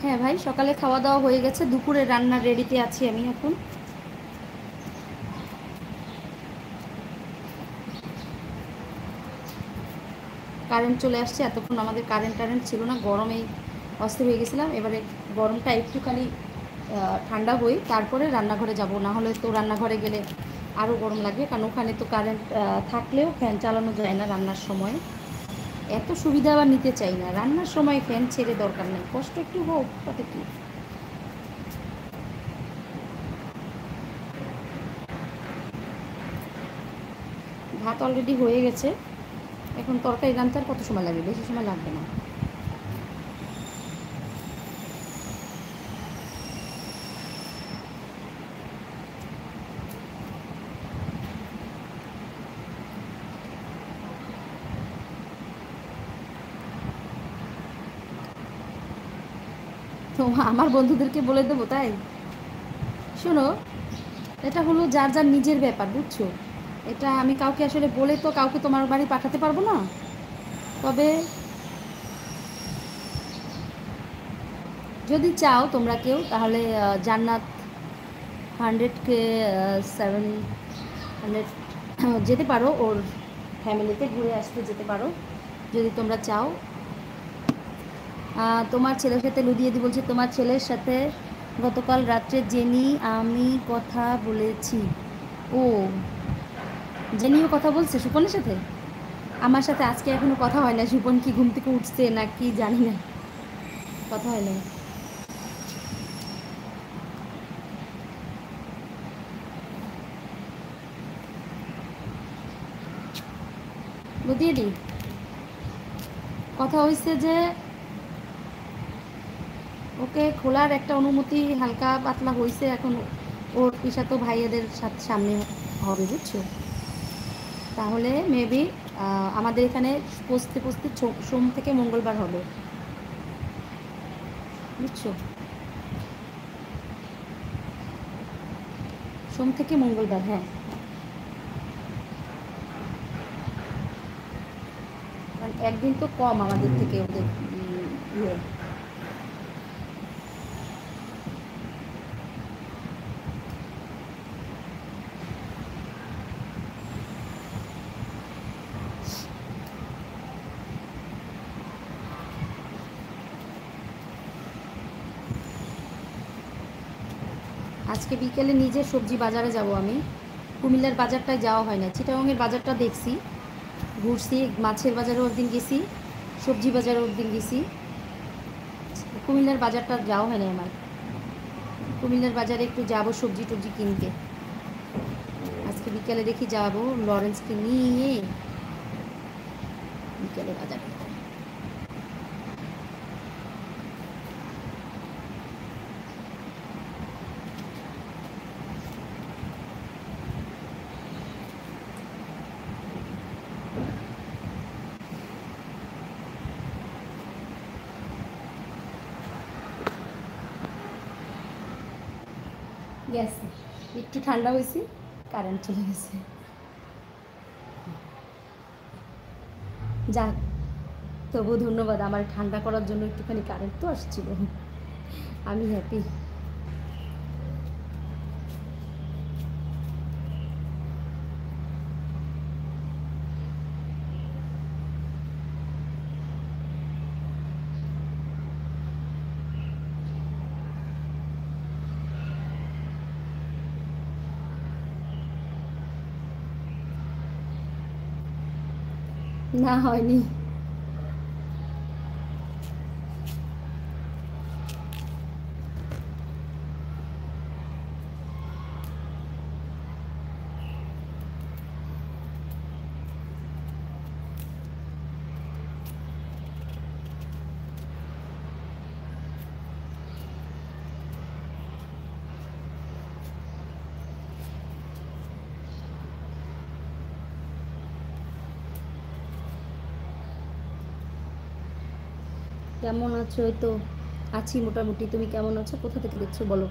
হ্যাঁ ভাই, সকালে খাওয়া দাওয়া হয়ে গেছে, দুপুরে রান্নার রেডিতে আছি আমি এখন। কারেন্ট চলে আসছে, এতক্ষণ আমাদের কারেন্ট ছিল না, গরমেই অস্থির হয়ে গেছিলাম। এবারে গরমটা একটুখানি ঠান্ডা হই তারপরে রান্নাঘরে যাব, না হলে তো রান্নাঘরে গেলে আরও গরম লাগবে, কারণ ওখানে তো কারেন্ট থাকলেও ফ্যান চালানো যায় না রান্নার সময়। এত সুবিধা আবার নিতে চাই না, রান্নার সময় ফ্যান ছেড়ে দরকার নেই, কষ্ট একটু হোক তাতে কি। ভাত অলরেডি হয়ে গেছে, এখন তরকারি রান্নার কত সময় লাগবে, বেশি সময় লাগবে না। তো আমার বন্ধুদেরকে বলে দেবো তাই? শোনো, এটা হলো যার যার নিজের ব্যাপার, বুঝছো? এটা আমি কাউকে আসলে বলে তো কাউকে তোমার বাড়ি পাঠাতে পারবো না। তবে যদি চাও তোমরা কেউ, তাহলে জান্নাত 100K 700 যেতে পারো, ওর ফ্যামিলিতে ঘুরে আসতে যেতে পারো যদি তোমরা চাও। তোমার ছেলের সাথে লুদিয়েদি বলছে, তোমার ছেলের সাথে গতকাল রাত্রে জেনি আমি কথা বলেছি। ও, জেনিও কথা বলছে সুপনের সাথে? আমার সাথে আজকে এখনো কথা হয় না, সুপন কি ঘুম থেকে উঠছে না কি জানি না, কথা হয় না। বুঝিয়ে দিই, কথা হয়েছে যে ওকে খোলার একটা অনুমতি হালকা পাতলা হয়েছে, এখন ওর পিসাতো ভাইয়েদের সাথে সামনে হবে, বুঝছো? তাহলে মেবি আমাদের এখানে পৌঁছতে পৌঁছতে সোম থেকে মঙ্গলবার হবে, বুঝছো? সোম থেকে মঙ্গলবার, হ্যাঁ। কারণ একদিন তো কম আমাদের থেকে ওদের ইয়ে। আজকে বিকেলে নিজে সবজি বাজারে যাব আমি। কুমিল্লার বাজারটায় যাওয়া হয় না, চিটাগংয়ের বাজারটা দেখছি, ঘুরছি, মাছের বাজারেও একদিন গেছি, সবজি বাজারেও একদিন গেছি, কুমিল্লার বাজারটা যাওয়া হয় না আমার। কুমিল্লার বাজারে একটু যাব সবজি টবজি কিনতে, আজকে বিকেলে দেখি যাব লরেন্সকে নিয়ে বিকেলে বাজারে। গেছে, একটু ঠান্ডা হয়েছে, কারেন্ট চলে গেছে। যাক, তবু ধন্যবাদ আমার ঠান্ডা করার জন্য, একটুখানি কারেন্ট তো আসছিল, আমি হ্যাপি। না হয়নি। কেমন আছো? এই তো আছি মোটামুটি, তুমি কেমন আছো? কোথা থেকে দেখছো বলো?